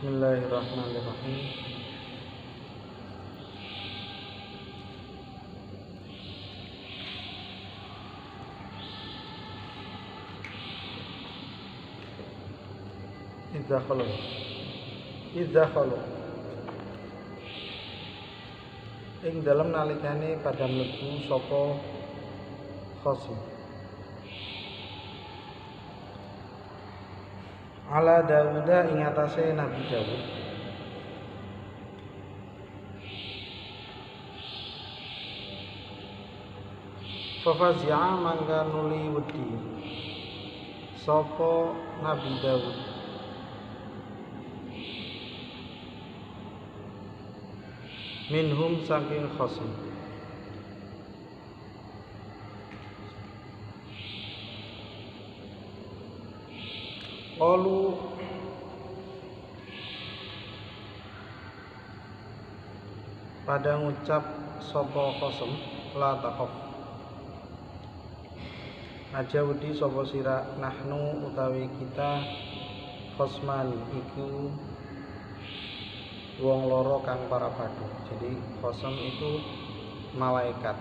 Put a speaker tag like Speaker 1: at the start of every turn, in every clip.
Speaker 1: Bismillahirrahmanirrahim. Idza khalu ing dalem nalikane pada mlebu sapa khasm ala Dawuda ing atase Nabi Dawud fafazi'a mangka nuli wedi sapa Nabi Dawud minhum saking khasm qalu pada ngucap sapa khasm la takhaf aja wedi sapa sira nahnu utawi kita khasmani iku wong loro kang para padu. Jadi khasm itu malaikat.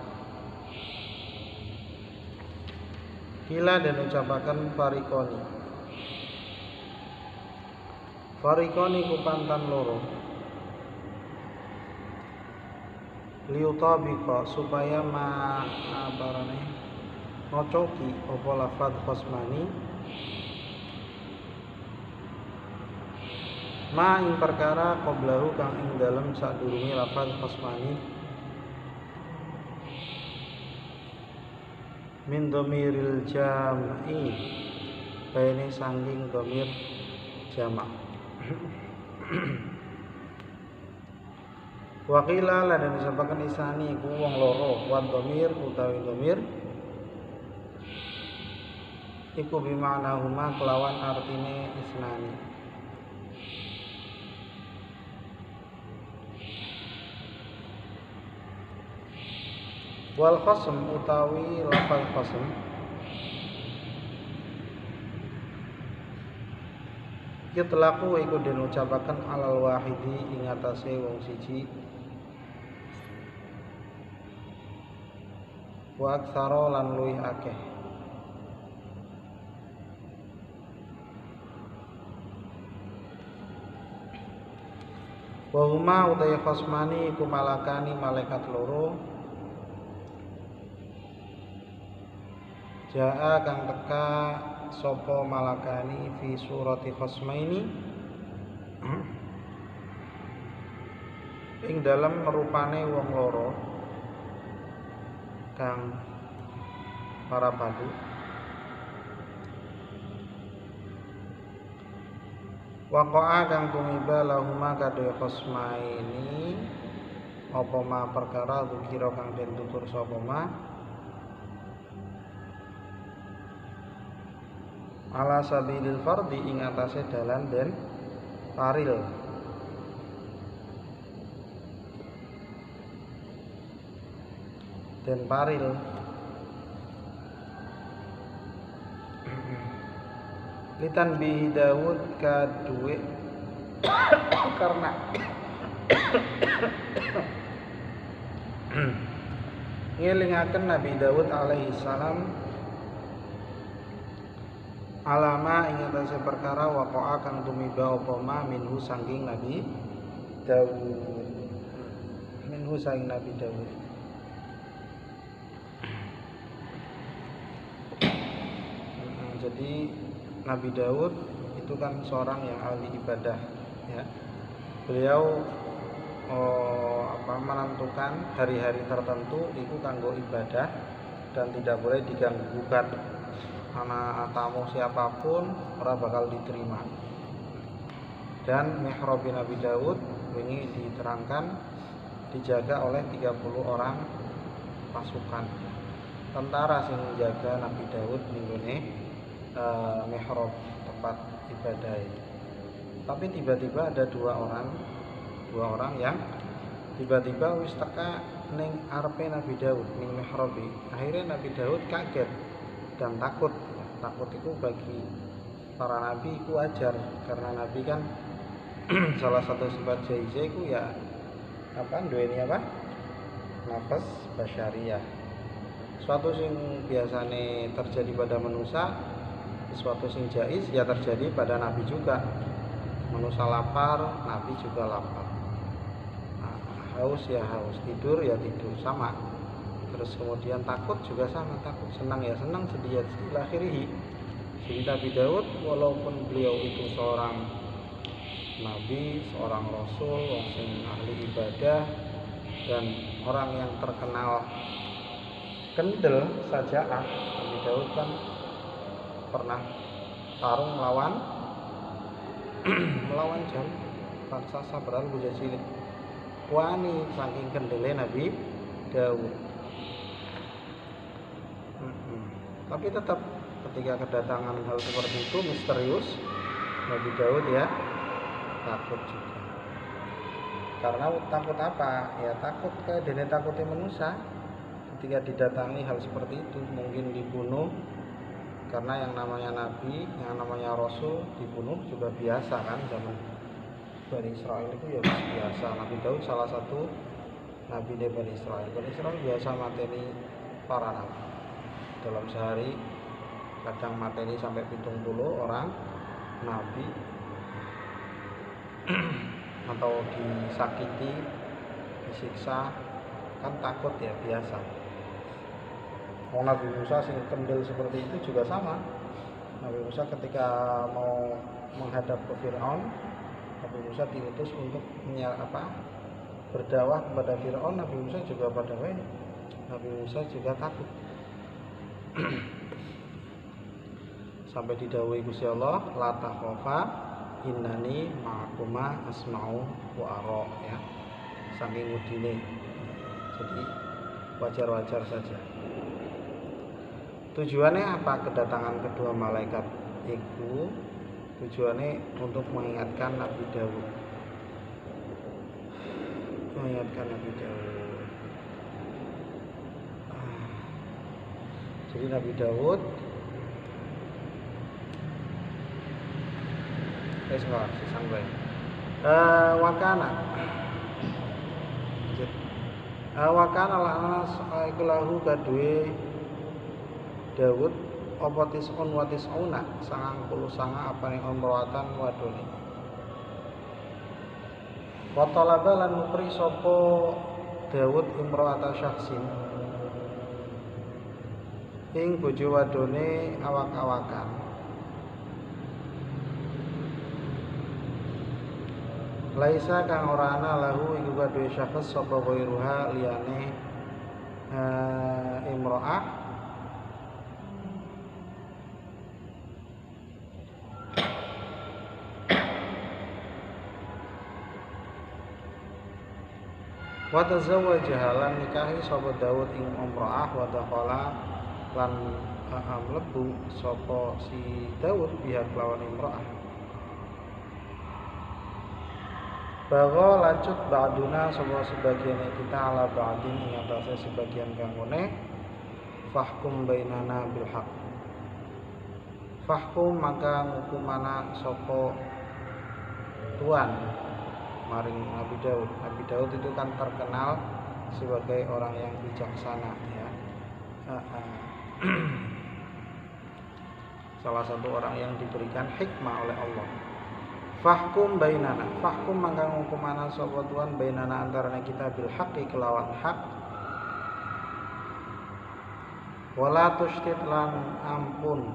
Speaker 1: Kila dan ucapakan farikoni kupantan loro liutabika supaya ngocoki apa lafadz khasmani ing perkara qablahu kang ing dalem sadurunge lafadz khasmani min dhamiril jam'i baene sanging dhamir jamak. Wakila lan disampaikan isani iku wong loro wa dhamir utawi dhamir iku bimakna huma kelawan artine isnani. Wal khasm utawi lafal khasm yutlaku iku den ucapaken alal wahidi ing atase wong siji wa aksara lan luwih akeh. Wa huma utawi khasmani iku malakani malaikat loro jaa kang teka sapa malakani fi surati khasmaini ing dalam merupane wong loro kang para padu waqa'a kang tumiba lahuma kadhe khasmaini apa ma perkara dzikira kang den tutur sapa ma ala sabilil fardhi ing atase dalan den paril. Den paril litan bihi Dawud kaduwe karena ngelingaken Nabi Dawud alaihi salam alama ing atase perkara waqa'a kang tumiba apa ma minhu saking Nabi Dawud jadi Nabi Dawud itu kan seorang yang ahli ibadah ya. Beliau menentukan hari-hari tertentu itu kanggo ibadah dan tidak boleh diganggu gugat. Anak tamu siapapun ora bakal diterima. Dan mihrab Nabi Dawud ini diterangkan dijaga oleh 30 orang pasukan tentara sing menjaga Nabi Dawud ninggone mihrab tempat ibadah ini. Tapi tiba-tiba ada dua orang yang tiba-tiba wis teka ning arepe Nabi Dawud ning mihrab. Akhirnya Nabi Dawud kaget dan takut itu bagi para nabi itu wajar karena nabi kan salah satu sifat jaizah itu ya apa duweni apa nafas basyariah, suatu sing biasane terjadi pada manusia, sesuatu sing jaiz ya terjadi pada nabi juga. Manusia lapar, nabi juga lapar. Nah, haus ya haus, tidur ya tidur, sama. Terus kemudian takut juga sama, takut. Senang ya senang, sedih ya sedih. Akhirih jadi Nabi Daud walaupun beliau itu seorang nabi, seorang rasul, sing ahli ibadah dan orang yang terkenal kendel saja, Nabi Daud kan pernah tarung melawan jam raksasa padahal bocah cilik. Wani saking kendele Nabi Daud. Tapi tetap ketika kedatangan hal seperti itu misterius, Nabi Daud ya takut juga. Karena takut apa? Ya takut kayak dene takutnya manusia. Ketika didatangi hal seperti itu mungkin dibunuh, karena yang namanya nabi, yang namanya rasul dibunuh juga biasa kan zaman Bani Israel itu ya biasa. Nabi Daud salah satu nabi dari Bani Israel. Bani Israel biasa mateni para nabi. Dalam sehari kadang mateni sampai 70 orang nabi atau disakiti, disiksa, kan takut ya biasa. Nabi Musa sing kendel seperti itu juga sama. Nabi Musa ketika mau menghadap ke Fir'aun, Nabi Musa diutus untuk berdakwah kepada Fir'aun. Nabi Musa juga Nabi Musa juga takut. Sampai didhawuhi Gusti Allah, la takhafa innani ma'akuma asma'u wa ara, ya. Saking udine. Jadi wajar-wajar saja. Tujuannya apa kedatangan kedua malaikat itu? Tujuannya untuk mengingatkan Nabi Daud. Jadi Nabi Daud wakana lana ikulahu kadue Daud apa tis'un wa tis'una 99 apane umratan wadone. Wa talaba lan nupri sapa Daud imra'ata syakhsin ing bojo wadone awak-awakan. Laisa kang ora ana lahu iku kadue syakhs sapa ghairuha liyane imra'ah wa tazawwaja lan nikahi sapa Daud ing umra'ah wa dakhala lan mlebu sapa si Daud pihak lawan imra'ah. Bahwa lanjut ba'duna sapa sebagian kita ala ba'din ing atase sebagian kangone fahkum bainana bil haq. Fahkum maka ngukumana sapa Tuhan maring Nabi Daud. Nabi Daud itu kan terkenal sebagai orang yang bijaksana, ya. Salah satu orang yang diberikan hikmah oleh Allah. Fahkum bainana, fahkum maka ngukumana sapa Tuhan bainana antarane kita bil haqqi kelawan hak. Wala tustit lan ampun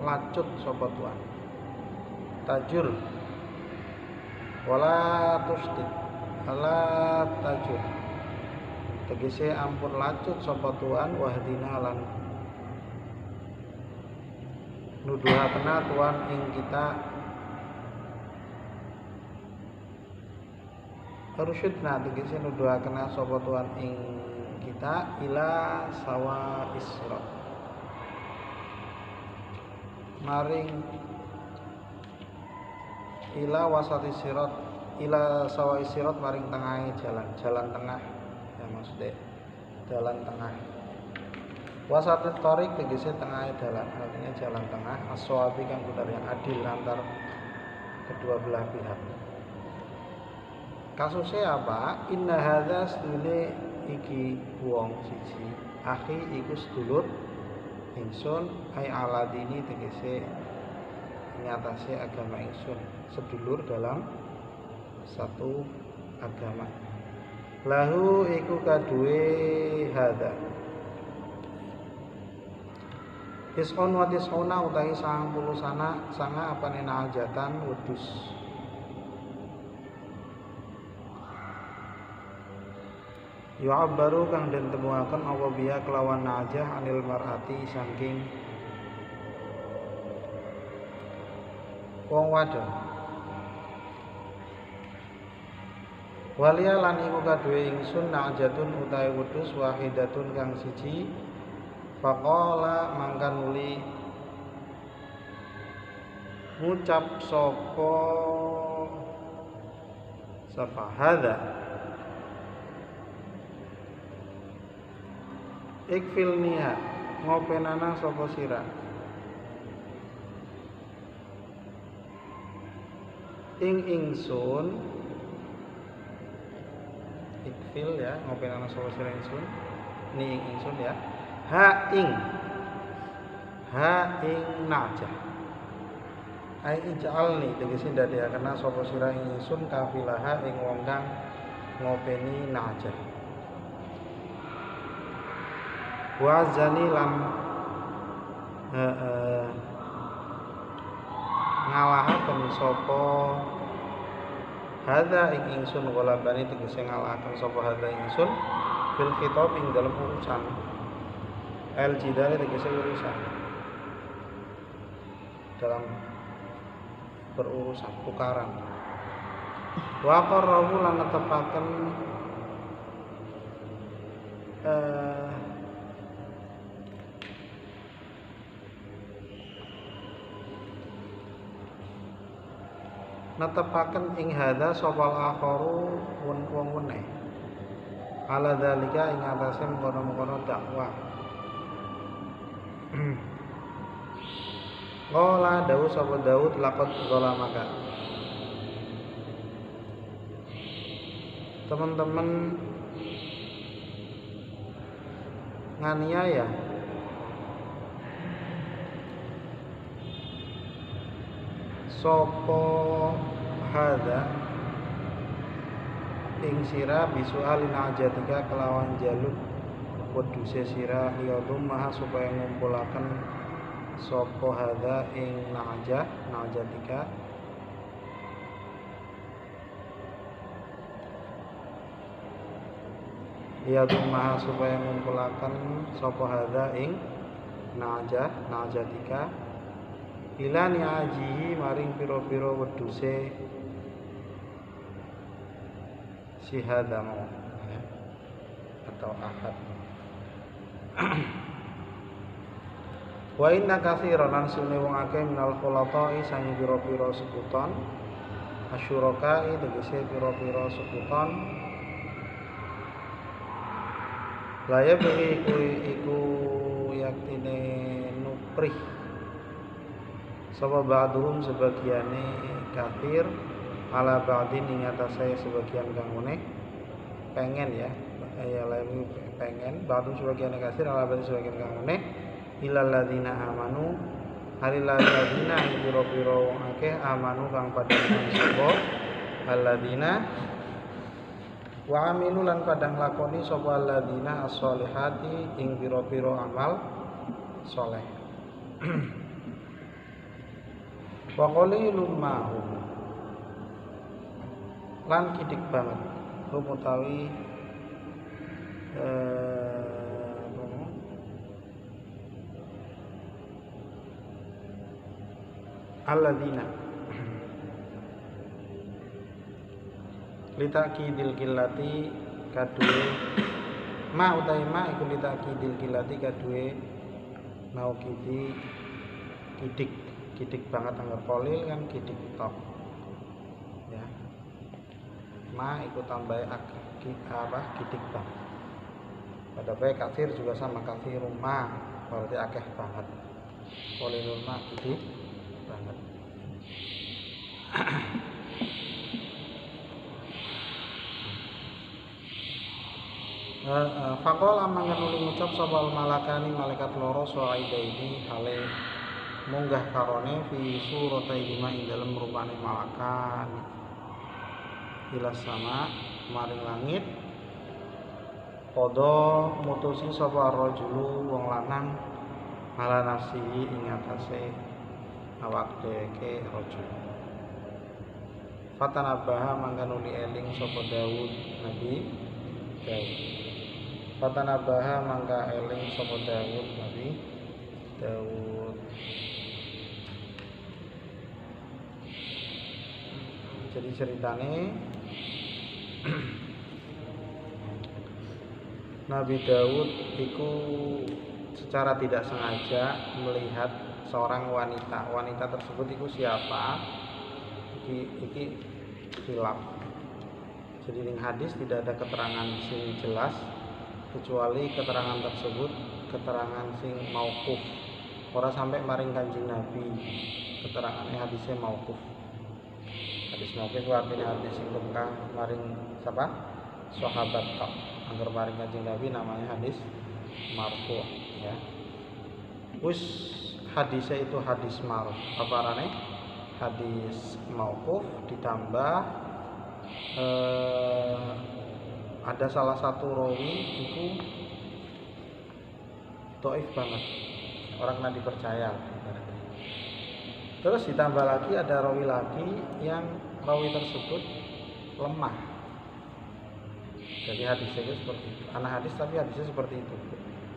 Speaker 1: lacut sapa Tuhan. Tajur wala tustit ala tajur tegese ampun lacut sapa Tuhan wahdina lan nuduhakna Tuhan ing kita rusyidna tegese nuduhakna sapa Tuhan ing kita ila sawa israt maring ila wasati sirat ila sawa sirat maring tengahe jalan tengah, ya maksudnya jalan tengah. Wasati tarik tegese tengahe dalan, artinya jalan tengah. As-shawabi kang bener yang adil antar kedua belah pihak. Kasusnya apa? Inna hadza stune iki wong siji akhi iku sedulur ingsun ai ala dini tegese nyatase agama ingsun, sedulur dalam satu agama. Lahu iku kaduwe hadza Tis'un wa tis'una utahi 90 sanga apane najatan wedhus. Yu'abbaru kang den temuaken apa biya kelawan najah anil mar'ati saking wong wadon. Waliya lan iku kaduwe ingsun najatun utahe wedhus wahidatun kang siji. Faqala mangkan uli ngucap sapa hadza ikfilniha ngopenana sapa sira ingsun ikfil ya ngopenana sapa sira ingsun ni ingsun ya ha ing najah ai ij'alni tegese ndadekake sapa sira ingsun kafilaha ing wong kang ngopeni najah wa zani lan ngalahaken sapa hadza ing ingsun golabani tegese ngalahaken sapa hadza ingsun fil khitab ing dalam urusan al jidal tegese urusan dalam berurusan tukaran. Wa qarrahu lan netepaken netepaken ing hadza sopal akharu wong weneh ala dzalika ing atase mengkono-mengkono dakwah. Qala Daud sapa Daud laqad zalamaka. Teman-teman nganiaya sapa hadza ing sira bisualin ajatika kelawan jaluk wedhuse sira liyadum maha supaya ngumpulaken sapa hadza ing najatika liyadum maha supaya ngumpulaken sapa hadza ing najatika ilani ajihi maring pira-pira wedhuse si hadza mau atau ahad. Wa inna katsiran lan sune wong akeh minal khulata'i sang pira-pira sekuton asyuraka'i tegese pira-pira sekuton laya bagi iku yaktine nuprih sapa ba'dhum sebagiane kafir ala ba'din ing atase sebagian kang meneh pengen ya lain pengen ba'dhum sebagian kafir ala ba'din sebagian kang meneh ilal ladzina amanu halil ladzina pira-pira wong akeh amanu kang padha iman sapa alladzina wa amilu lan padha nglakoni sapa alladzina as-sholihati ing pira-pira amal saleh. Wa qalilum mahum lan kidik banget utawi alladzina litakidil qillati kaduwe ma utawi ma iku litakidil qillati kaduwe naukidi kidik banget anggar kolil kan kidik tok ya ma iku tambah kidik banget pada baik kafir juga sama kafir ma berarti akeh banget kolilul ma kidik banget. Faqala mangken uli ngucap sapa malakani malaikat loro suaidaini hale munggah karone fi surataihima ing dalem rupane malakan ila sama maring langit padha mutusi sapa rajulu wong lanang ala nafsihi ing atase awak dheweke rajul fatanabaha mangkan uli eling sapa Daud Nabi Daud fatanabaha mangka eling sapa Daud Nabi Daud. Jadi ceritane Nabi Daud itu secara tidak sengaja melihat seorang wanita. Wanita tersebut itu siapa? Iki khilaf. Jadi di hadis tidak ada keterangan sing jelas kecuali keterangan tersebut keterangan sing mauquf. Ora sampai maring Kanjeng Nabi. Keterangannya hadisnya mauquf. Hadis mauquf itu artinya hadis sing tumeka maring siapa? Sahabat tok. Angger maring Kanjeng Nabi namanya hadis marfu ya. Wis hadisnya itu hadis marfu. Apa arane? Hadis mauquf ditambah ada salah satu rawi itu dhaif banget. Orang nggak dipercaya. Terus ditambah lagi ada rawi lagi yang rawi tersebut lemah. Jadi hadisnya itu seperti itu. Anak hadis tapi hadisnya seperti itu.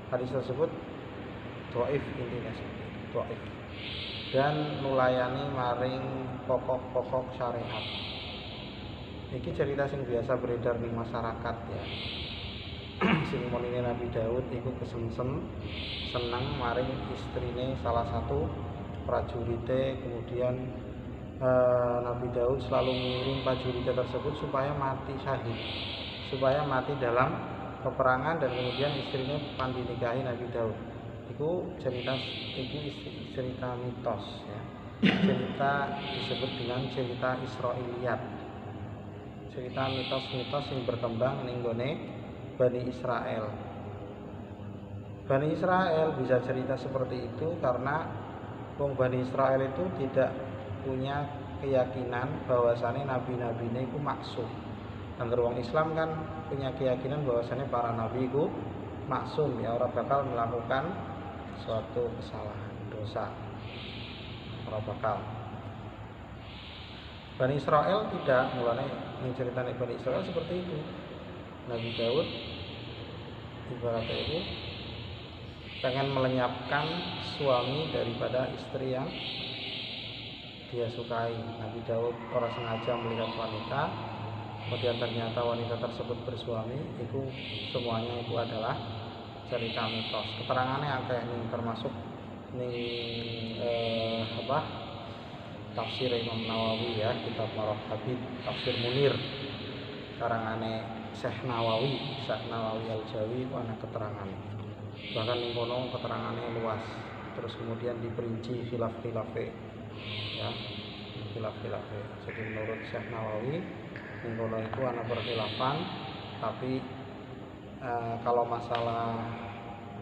Speaker 1: Hadis tersebut dhaif intinya seperti itu. Dhaif. Dan nulayani maring pokok-pokok syariat. Ini cerita sing biasa beredar di masyarakat ya. Sing monine Nabi Daud iku kesemsem senang maring istrine salah satu prajurite, kemudian Nabi Daud selalu mengirim prajurite tersebut supaya mati syahid, supaya mati dalam peperangan, dan kemudian istrinya pandi nikahi Nabi Daud. Itu cerita mitos ya. Cerita disebut dengan cerita Israiliyat. Cerita mitos-mitos yang berkembang ning gone Bani Israel. Bani Israel bisa cerita seperti itu karena wong Bani Israel itu tidak punya keyakinan bahwasannya nabi-nabinya itu maksum. Angger wong Islam kan punya keyakinan bahwasannya para nabi itu maksum ya, ora bakal melakukan suatu kesalahan, dosa. Ora bakal. Bani Israel tidak, mulane ning ceritane Bani Israel seperti itu. Nabi Daud ibaratnya itu pengen melenyapkan suami daripada istri yang dia sukai. Nabi Daud orang sengaja melihat wanita, kemudian ternyata wanita tersebut bersuami. Itu semuanya itu adalah cerita mitos. Keterangannya akeh nih, termasuk nih tafsir Imam Nawawi ya, kitab Marah Habib, tafsir Munir karangane Syekh Nawawi Al-Jawi ana keterangan. Bahkan ning kono keterangannya luas. Terus kemudian diperinci khilaf-khilafe ya, khilaf-khilafe. Jadi menurut Syekh Nawawi ning kono itu ana perkhilafan, tapi kalau masalah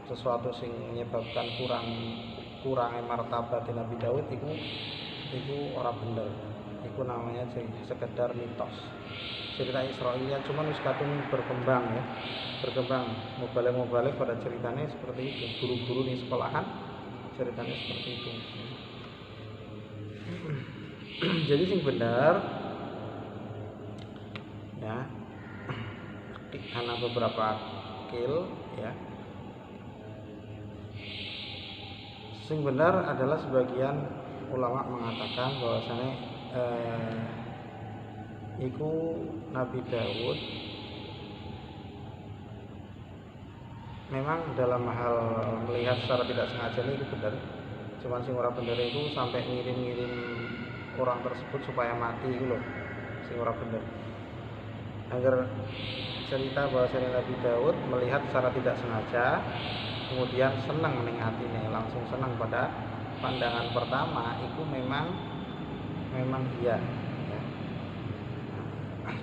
Speaker 1: sesuatu sing menyebabkan kurangnya martabat Nabi Daud itu orang bener. Itu namanya sekedar mitos. Cerita Israiliyat cuman wis kadung berkembang ya. Berkembang mubalik pada ceritanya seperti itu. Guru-guru di sekolahan ceritanya seperti itu. Jadi sing benar ya, karena beberapa kil ya, sing benar adalah sebagian ulama mengatakan bahwasanya iku Nabi Daud memang dalam hal melihat secara tidak sengaja ini benar. Cuman sing ora bener itu sampai ngirim orang tersebut supaya mati itu loh, sing ora bener. Agar cerita bahwasanya Nabi Daud melihat secara tidak sengaja, kemudian senang ning atine, langsung senang pada pandangan pertama itu memang iya ya.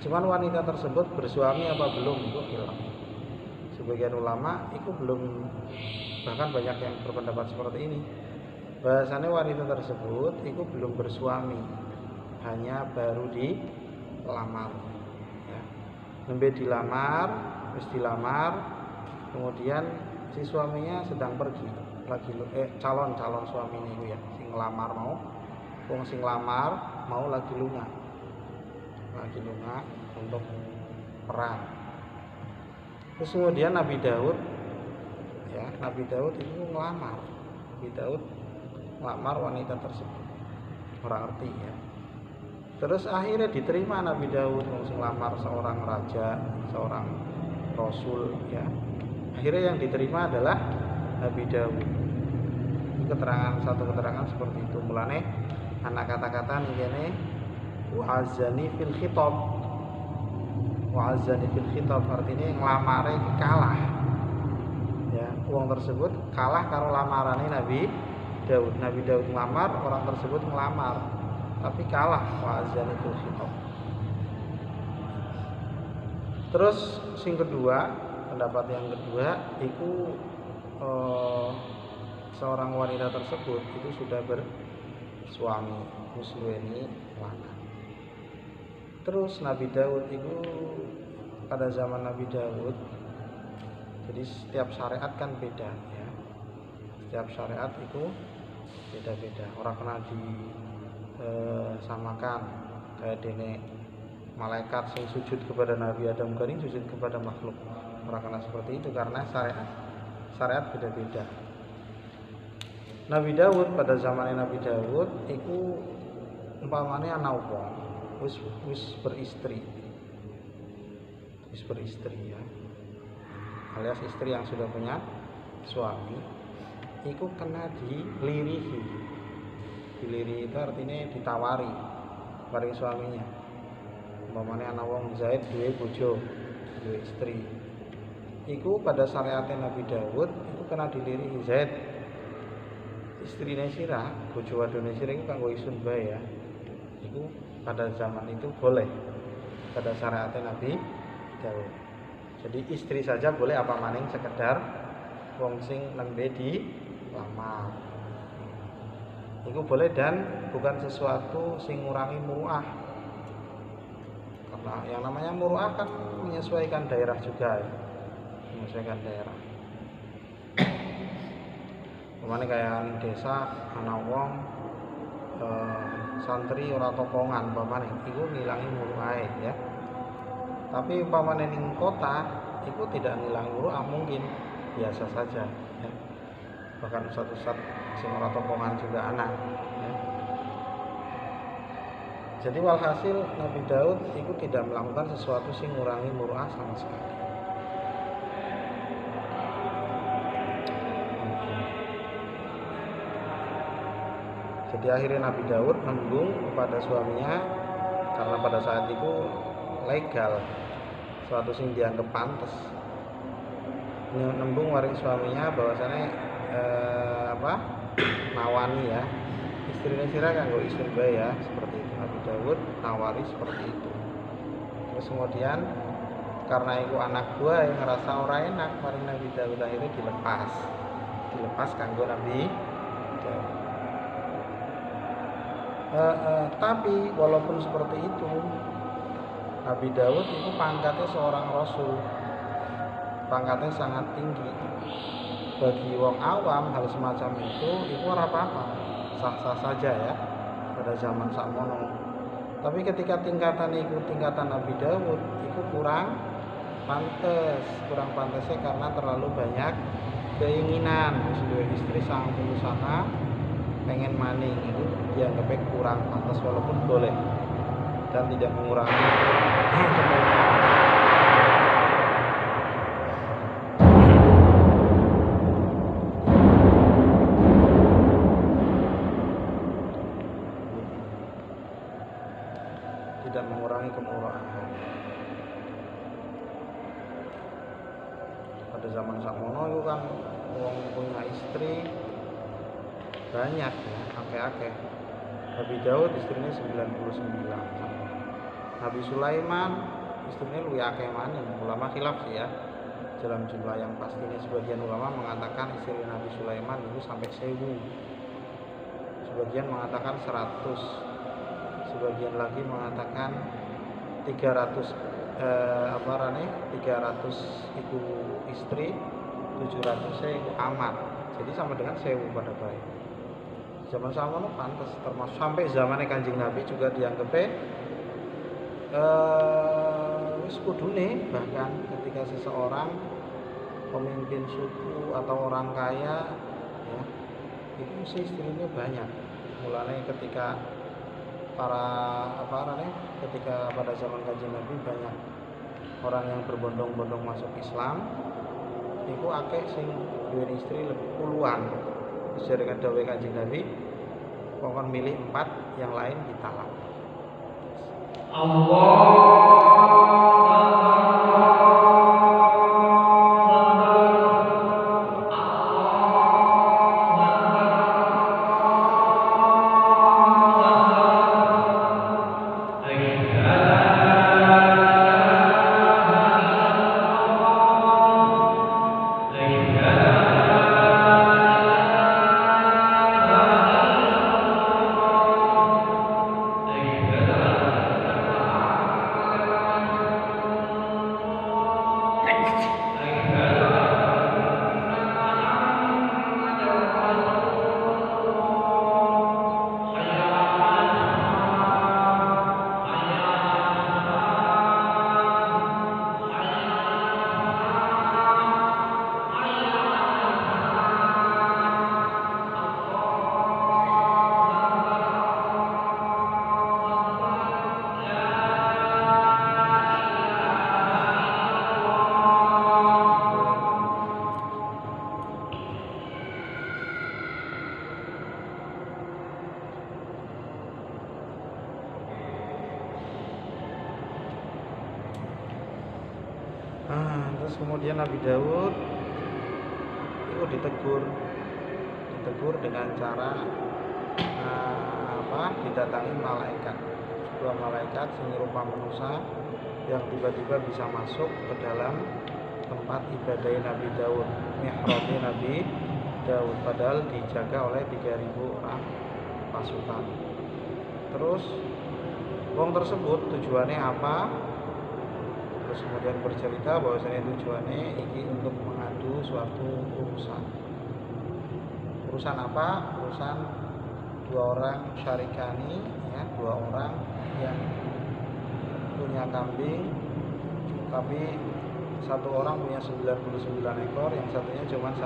Speaker 1: Cuman wanita tersebut bersuami apa belum itu hilang. sebagian ulama itu belum, bahkan banyak yang berpendapat seperti ini, bahasanya wanita tersebut itu belum bersuami, hanya baru dilamar ya. Nembe dilamar, terus dilamar, kemudian si suaminya sedang pergi lagi, calon suami ini ya, sing lamar mau, wong sing lamar mau lagi lunga untuk perang. Terus kemudian Nabi Daud itu ngelamar, wanita tersebut, orang arti ya. Terus akhirnya diterima Nabi Daud, sing lamar seorang raja, seorang rasul ya. Akhirnya yang diterima adalah Nabi Daud. Satu keterangan seperti itu. Mulane anak kata-kata ngene wa'azani fil khitab artinya nglamare kalah ya. Wong tersebut kalah karo lamarane Nabi Daud ngelamar, orang tersebut ngelamar tapi kalah. Wa'azani fil khitab. Terus sing kedua, pendapat yang kedua itu seorang wanita tersebut itu sudah bersuami, muslimin lanang. Terus Nabi Daud itu pada zaman Nabi Daud, jadi setiap syariat kan beda ya. Setiap syariat itu beda-beda. Orang kena disamakan kayak dene malaikat yang sujud kepada Nabi Adam kering sujud kepada makhluk. Orang kena seperti itu karena syariat beda-beda. Nabi Daud pada zamannya Nabi Daud itu umpamanya anak wong wis beristri ya, alias istri yang sudah punya suami, itu kena dilirihi itu artinya ditawari pada suaminya. Umpamanya anak wong Zaid duwe bojo, duwe istri, itu pada syariatnya Nabi Daud itu kena dilirihi. Zaid istrine sira, bojo wadone sira iku kanggo isun bae ya. Iku pada zaman itu boleh pada syariatnya Nabi Daud. Jadi istri saja boleh, apa maning sekedar wong sing nembe dilamar. Iku boleh dan bukan sesuatu sing ngurangi muruah. Karena yang namanya muruah kan menyesuaikan daerah juga ya. Menyesuaikan daerah. Kemana kayak desa anak wong santri ora tokongan umpamane iku ngilangi muruahe ya. Tapi umpamane ning kota iku tidak ngilangi muruah, mungkin biasa saja ya. Bahkan ustaz-ustaz sing ora tokongan juga anak ya. Jadi walhasil Nabi Daud itu tidak melakukan sesuatu sing ngurangi muruah sama sekali. Jadi akhirnya Nabi Daud nembung kepada suaminya karena pada saat itu legal, suatu sing dianggap pantas. Nembung waring suaminya bahwasanya nawani ya, istrinya sira kanggo isun bae ya, seperti itu. Nabi Daud nawari seperti itu. Terus kemudian karena itu anak buah yang ngerasa ora enak, waring Nabi Daud akhirnya dilepas kanggo Nabi Daud. Tapi walaupun seperti itu, Nabi Daud itu pangkatnya seorang rasul, pangkatnya sangat tinggi. Bagi wong awam hal semacam itu ora apa-apa, sah-sah saja ya pada zaman sakmono. Tapi ketika tingkatan Nabi Daud itu kurang pantasnya karena terlalu banyak keinginan. Sudah istri sang pengusaha pengen maning, itu dianggapnya kurang pantas walaupun boleh dan tidak mengurangi kemurahan. Pada zaman sakmono itu kan wong punya istri banyak ya, akeh-akeh. Nabi Daud istrinya 99. Nabi Sulaiman istrinya luwih akeh maning. Ulama khilaf sih ya. dalam jumlah yang pasti. Ini sebagian ulama mengatakan istri Nabi Sulaiman itu sampai 1000, sebagian mengatakan 100, sebagian lagi mengatakan 300 300 itu istri, 700 itu amat, jadi sama dengan 1000 pada baik. Zaman samono pantas, termasuk sampai zamannya Kanjeng Nabi juga dianggap wis kudune, bahkan ketika seseorang pemimpin suku atau orang kaya ya, itu mesti istrinya banyak. Mulanya ketika ketika pada zaman Kanjeng Nabi banyak orang yang berbondong-bondong masuk Islam, itu akeh sing duwe istri lebih puluhan. Sesuai dengan dawuh Kanjeng Nabi, pokoknya milih 4, yang lain ditalak. Terus kemudian Nabi Daud itu ditegur dengan cara didatangi malaikat, sebuah malaikat senyerupa manusia yang tiba-tiba bisa masuk ke dalam tempat ibadah Nabi Daud, mihrabnya Nabi Daud, padahal dijaga oleh 3000 orang pasukan. Terus wong tersebut tujuannya apa? Terus kemudian bercerita bahwasanya tujuannya ini untuk mengadu suatu urusan. Urusan apa? Urusan 2 orang syarikani, ya, 2 orang yang punya kambing, tapi satu orang punya 99 ekor, yang satunya cuma 1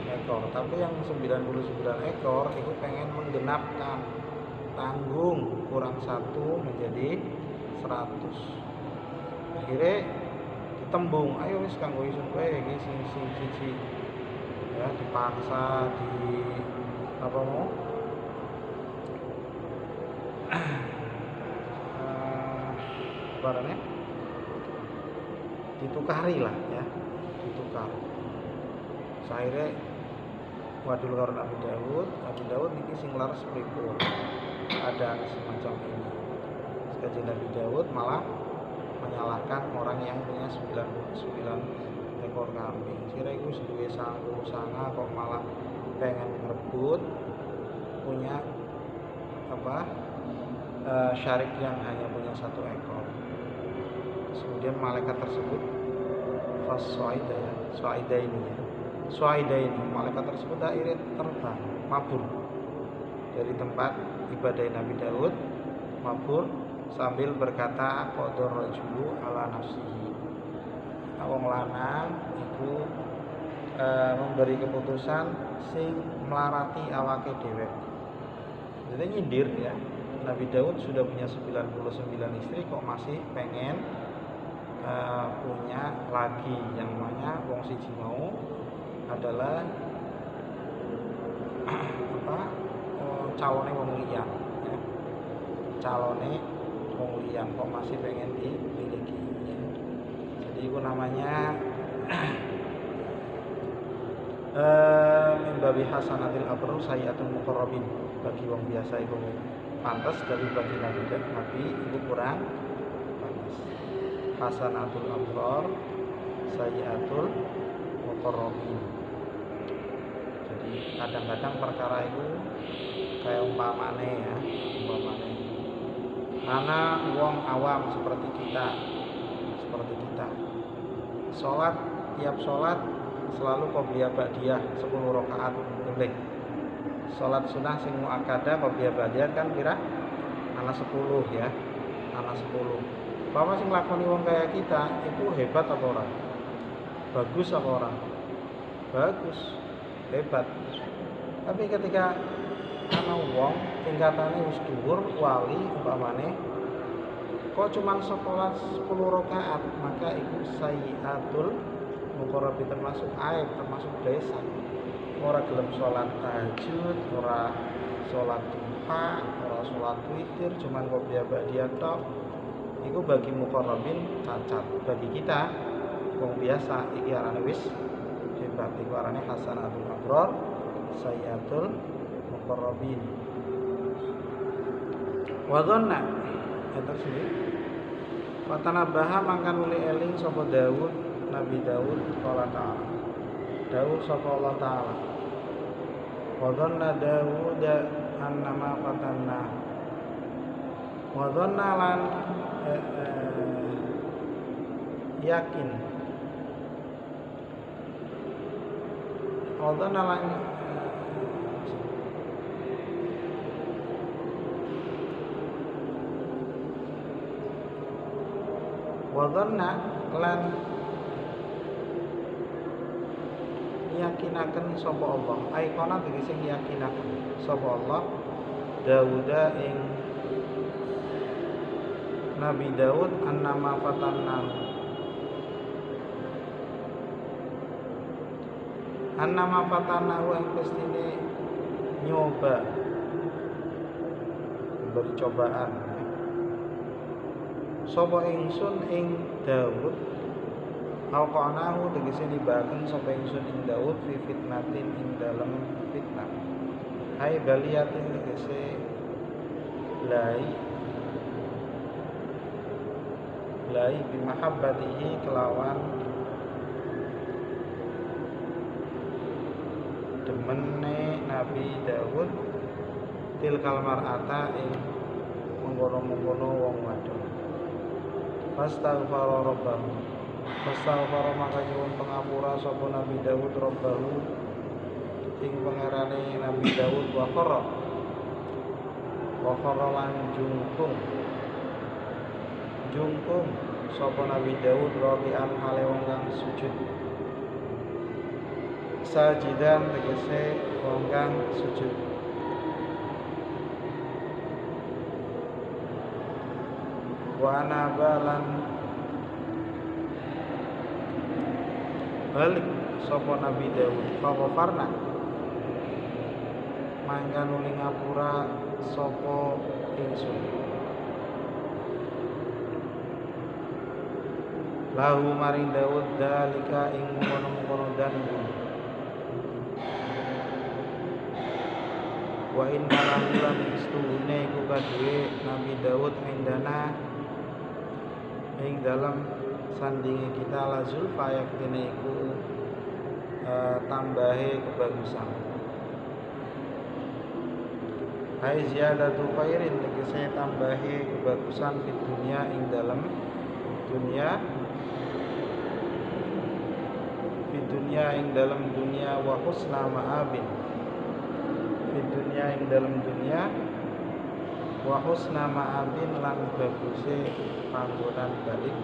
Speaker 1: ekor. Tapi yang 99 ekor itu pengen menggenapkan, tanggung kurang 1 menjadi 100. Akhirnya ditembung, ayo wis kanggo isun kowe iki sing ya, dipaksa di ditukari lah ya, ditukar. Akhirnya wadul karo Nabi Daud iki sing laras pripun, ada semacam ini. Sekali Nabi Daud malah menyalahkan orang yang punya 99 ekor kambing. Kira itu duwe sanga kok malah pengen merebut punya syarik yang hanya punya 1 ekor. Kemudian malaikat tersebut Suaida ini malaikat tersebut akhirnya terbang mabur dari tempat ibadah Nabi Daud, mabur sambil berkata qadar rajulu ala nafsihi. Wong lanang iku memberi keputusan sing melarati awake dhewe. Jadi nyindir ya, Nabi Daud sudah punya 99 istri kok masih pengen punya lagi, yang namanya wong siji mau adalah calone wong liyan ya. Calone wong liyan kok masih pengen dimiliki ya. Jadi itu namanya mimbabi hasanatil abrar sayyatul muqarrabin. Bagi wong biasa itu pantas, tapi bagi nabi itu kurang pantas. Hasanatul abrar sayyiatul muqarrabin. Jadi kadang-kadang perkara itu kayak umpamane ana wong awam seperti kita tiap sholat selalu qobliyah ba'diyah 10 rakaat boleh. Sholat sunnah sing muakkadah qobliyah ba'diyah kan kira ana 10 ya, ana 10. Bapak sing lakoni wong kayak kita itu hebat apa ora? Bagus apa ora? Bagus, hebat. Tapi ketika ana wong tingkatane wis dhuwur wali umpamane kok cuman sholat 10 rakaat, maka itu sayyiatul muqarrabin, termasuk aib, termasuk dosa. Ora gelem sholat tahajud, ora sholat duha, ora sholat witir, cuman qobliyah ba'diyah tok. Iku bagi muqarrabin cacat. Bagi kita wong biasa iki arane wis hebat, iku arane hasanatul abrar, sayyiatul muqarrabin. Wa dhanna terus ini watanabaha mangkan uli eling sapa Daud, Nabi Daud qala ta'ala. Daud sapa Allah ta'ala. Wa dhanna Daud annama fatanna. Wa dhanna lan yakin. Wa dhanna lan wadhanna lan yakinaken sapa Allah, aikona tegese yakinaken sapa Allah Dauda ing Nabi Daud annama fatannahu. Annama fatannahu ing pestine nyoba, beri cobaan sapa ingsun ing Daud, alqanahu tegese nibaken sapa ingsun ing Daud fi fitnatin ing dalem fitnah. Hai baliyatin tegese lai bimahabbatihi kelawan demene Nabi Daud tilkal mar'ata ing mengkono-mengkono wong wadon. Fastaghfara rabbahu. Fastaghfara maka nyuwun pangapura sapa Nabi Daud rabbahu ing pangerane Nabi Daud wa khara lan jungkung sapa Nabi Daud raki'an hale wong kang sujud. Sajidan tegese wong kang sujud. Wa anabalan balik sapa Nabi Daud fagofarna mangka nuli ngapura sapa ingsun lahu maring Daud dalika ing mengkono-mengkono dangu wa inna lan istuhune iku kadue Nabi Daud indana ing dalam sandingi kita la zulfa yaktine iku tambahe kebagusan. Hai ziyadatu khairin tegese tambahe kebagusan di dunia ing dalam dunia di dunia ing dalam dunia wa husna ma'abin di dunia ing dalam dunia wa husna ma'abin lan baguse panggonan balik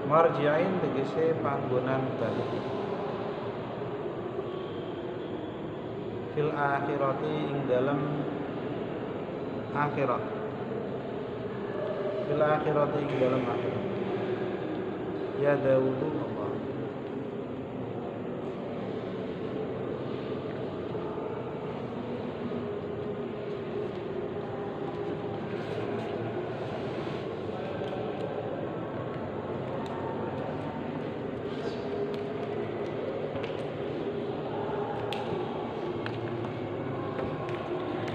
Speaker 1: marji'in tegese panggonan balik fil akhirati ing dalam akhirat fil akhirati ing dalam akhirat ya Daud